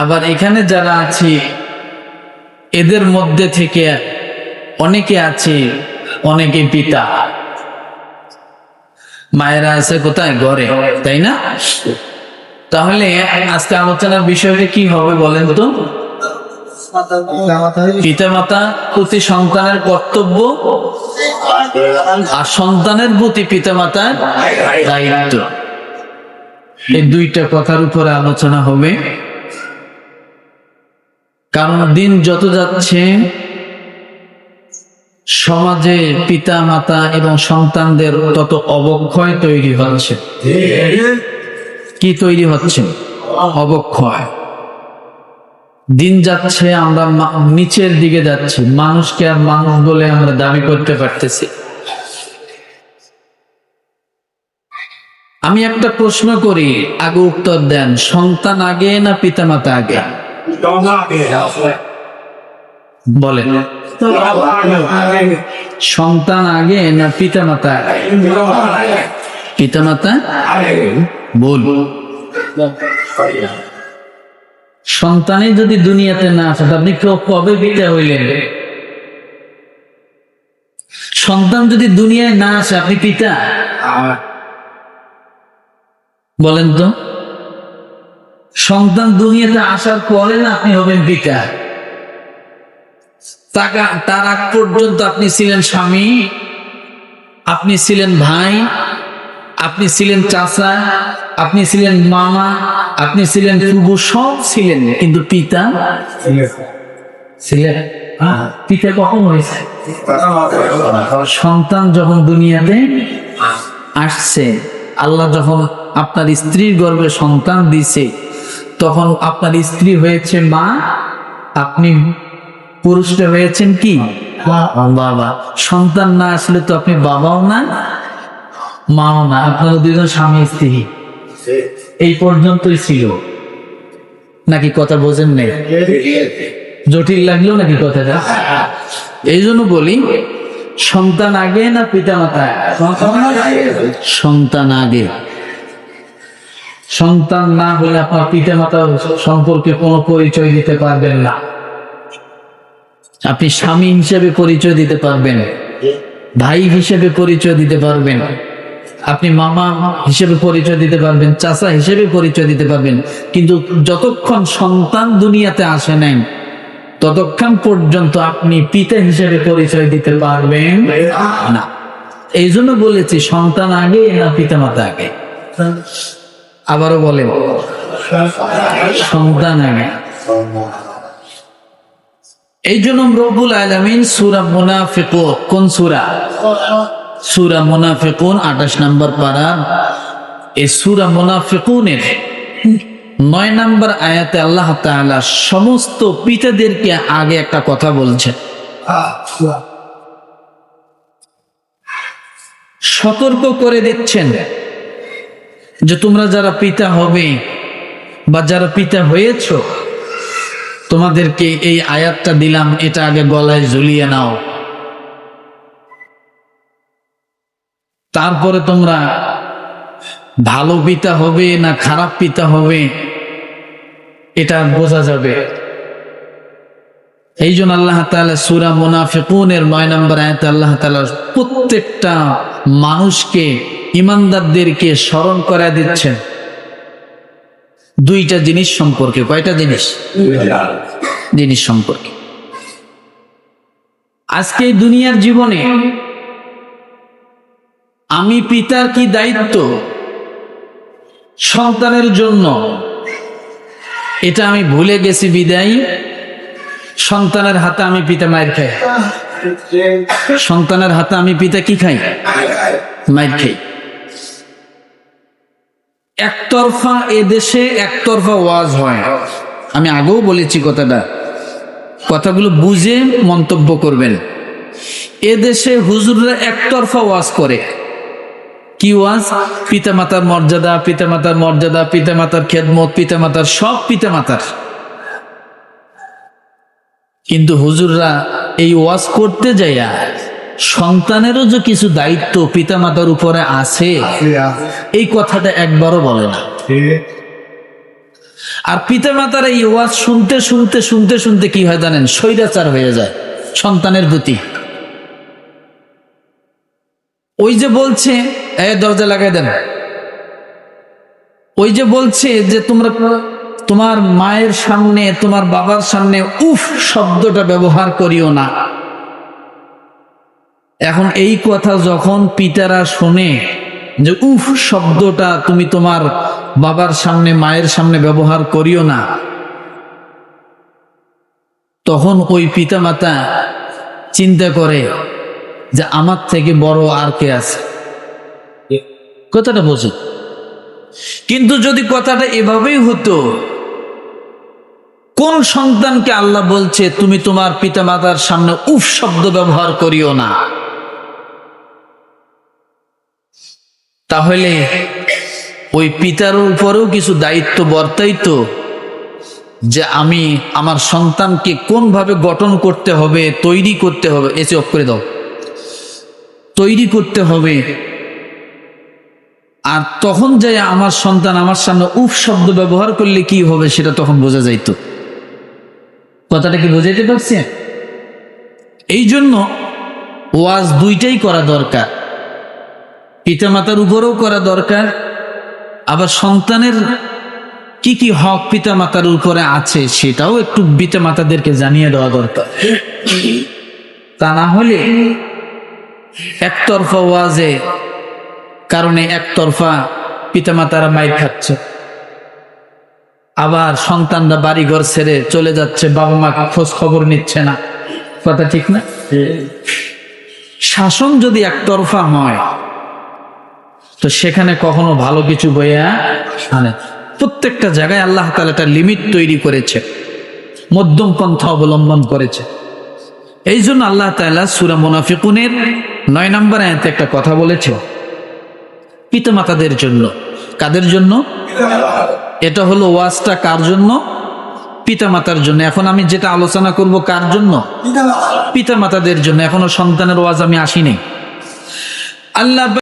আবার এখানে যারা আছি এদের মধ্যে থেকে অনেকে আছে, অনেকে পিতা, মায়েরা আছে কোথায়? ঘরে, তাই না? তাহলে আজকে আলোচনার বিষয়টা কি হবে বলেন তো? পিতা মাতা প্রতি সন্তানের কর্তব্য আর সন্তানের প্রতি পিতা মাতার দায়িত্ব, এই দুইটা কথার উপরে আলোচনা হবে। কারণ দিন যত যাচ্ছে সমাজে পিতা মাতা এবং সন্তানদের তত অবক্ষয় তৈরি হচ্ছে। কি তৈরি হচ্ছে? অবক্ষয়। দিন যাচ্ছে, আমরা নিচের দিকে যাচ্ছি, মানুষকে আর মানুষ বলে আমরা দাবি করতে পারতেছি। আমি একটা প্রশ্ন করি, আগে উত্তর দেন। সন্তান আগে না পিতা মাতা আগে? বলেন, সন্তান আগে না পিতা মাতা আগে? পিতা মাতা বল। সন্তানই যদি দুনিয়াতে না আসে, আপনি কবে পিতা হইলেন? সন্তান যদি দুনিয়ায় না আসে, আপনি পিতা? বলেন তো, সন্তান দুনিয়াতে আসার পরে না আপনি হবেন পিতা? তার আগ পর্যন্ত আপনি ছিলেন স্বামী, আপনি ছিলেন ভাই, আপনি ছিলেন চাচা, আপনি ছিলেন মামা, আপনি ছিলেন ফুফু, সব ছিলেন, কিন্তু পিতা ছিলেন? পিতা কখন হয়েছে? সন্তান যখন দুনিয়াতে আসছে, আল্লাহ যখন আপনার স্ত্রীর গর্ভে সন্তান দিছে, তখন আপনার স্ত্রী হয়েছে মা, আপনি পুরুষটা হয়েছেন কি? বাবা। সন্তান না আসলে তো আপনি বাবাও না, মাও না, আপনারা দুজন স্বামী স্ত্রী এই পর্যন্তই ছিল। নাকি কথা বোঝেন নেই? জটিল লাগলো নাকি কথাটা? এই জন্য বলি, সন্তান আগে না পিতা মাতা? সন্তান আগে। সন্তান না হলে আপনার পিতা মাতা সম্পর্কে কোনো পরিচয় দিতে পারবেন না। আপনি স্বামী হিসেবে পরিচয় দিতে পারবেন, ভাই হিসেবে পরিচয় দিতে পারবেন, আপনি মামা হিসেবে পরিচয় দিতে পারবেন, চাচা হিসেবে পরিচয় দিতে পারবেন, কিন্তু যতক্ষণ সন্তান দুনিয়াতে আসে নাই ততক্ষণ পর্যন্ত আপনি পিতা হিসেবে পরিচয় দিতে পারবেন না। এই জন্য বলেছি, সন্তান আগে না পিতা মাতা আগে? আবারও বলেন, সন্তান আগে। এই জন্য রব্বুল আলামিন সূরা মুনাফিকুন, কোন সূরা? সূরা মুনাফিকুন 28 নম্বর পারা, এই সূরা মুনাফিকুনের 9 নম্বর আয়াতে আল্লাহ তাআলা সমস্ত পিতাদেরকে আগে একটা কথা বলছেন, সতর্ক করে দিচ্ছেন যে তোমরা যারা পিতা হবে বা যারা পিতা হয়েছো, তোমাদেরকে এই আয়াতটা দিলাম, এটা আগে গলায় ঝুলিয়ে নাও, তারপরে তোমরা ভালো পিতা হবে না খারাপ পিতা হবে এটা বোঝা যাবে। এই জন্য আল্লাহ তাআলা সূরা মুনাফিকুনের 9 নম্বর আয়াতে আল্লাহ তাআলা প্রত্যেকটা মানুষকে, ঈমানদারদেরকে স্মরণ করা দিচ্ছেন দুইটা জিনিস সম্পর্কে। কয়টা জিনিস? জিনিস সম্পর্কে। আজকে দুনিয়ার জীবনে আমি পিতার কি দায়িত্ব সন্তানের জন্য, এটা আমি ভুলে গেছি বিদায় সন্তানের হাতে আমি পিতা মায়ের খাই। সন্তানের হাতে আমি পিতা কি খাই? মায়ের খাই। একতরফা এদেশে একতরফা ওয়াজ হয়, আমি আগেও বলেছি কথাগুলো বুঝে মন্তব্য করবেন। এদেশে হুজুররা একতরফা ওয়াজ করে। কি ওয়াজ? পিতামাতার মর্যাদা, পিতামাতার মর্যাদা, পিতামাতার খেদমত, পিতামাতার সব পিতামাতার। কিন্তু হুজুররা এই ওয়াজ করতে যাইয়া সন্তানেরও যে কিছু দায়িত্ব পিতামাতার উপরে আছে এই কথাটা একবারও বলে না। আর পিতা মাতার এই ওয়াজ শুনতে শুনতে শুনতে শুনতে কি হয় জানেন, স্বৈরাচার হয়ে যায় সন্তানের প্রতি। ওই যে বলছে দরজা লাগাই দেন, ওই যে বলছে যে তোমরা তোমার মায়ের সামনে তোমার বাবার সামনে উফ শব্দটা ব্যবহার করিও না। এখন এই কথা যখন পিতারা শোনে যে উফ শব্দটা তুমি তোমার বাবার সামনে মায়ের সামনে ব্যবহার করিও না, তখন ওই পিতা মাতা চিন্তা করে যে আমার থেকে বড় আর কে আছে। কথাটা বোঝে। কিন্তু যদি কথাটা এভাবেই হতো, কোন সন্তানকে আল্লাহ বলছে তুমি তোমার পিতা মাতার সামনে উফ শব্দ ব্যবহার করিও না, তাহলে ওই পিতার উপরেও কিছু দায়িত্ব বর্তাইতো যে আমি আমার সন্তানকে কোনভাবে গঠন করতে হবে, তৈরি করতে হবে, এসে অফ করে দাও, তৈরি করতে হবে। আর তখন যাই আমার সন্তান আমার সামনে উফ শব্দ ব্যবহার করলে কি হবে সেটা তখন বোঝা যাইতো। কথাটা কি বোঝাইতে পারছি? এই জন্য ওয়াজ দুইটাই করা দরকার, পিতামাতার উপরেও করা দরকার, আবার সন্তানের কি কি হক পিতামাতার উপরে আছে সেটাও একটু পিতামাতাদেরকে জানিয়ে দেওয়া দরকার। তা না হলে একতরফা ওয়াজে কারণে একতরফা পিতামাতারা মাইর খাচ্ছে, আবার সন্তানরা বাড়িঘর ছেড়ে চলে যাচ্ছে, বাবা মা খোঁজ খবর নিচ্ছে না। কথা ঠিক না? শাসন যদি একতরফা হয় তো সেখানে কখনো ভালো কিছু বইয়া আনে। প্রত্যেকটা জায়গায় আল্লাহ তাআলা একটা লিমিট তৈরি করেছে, মধ্যম পন্থা অবলম্বন করেছে। এই জন্য আল্লাহ তাআলা সূরা মুনাফিকুনের 9 নম্বর আয়াতে একটা কথা বলেছে পিতামাতাদের জন্য। কাদের জন্য? এটা হলো ওয়াজটা কার জন্য? পিতামাতার জন্য। এখন আমি যেটা আলোচনা করব কার জন্য? পিতামাতাদের জন্য। এখনো সন্তানের ওয়াজ আমি আসিনি। আল্লাহ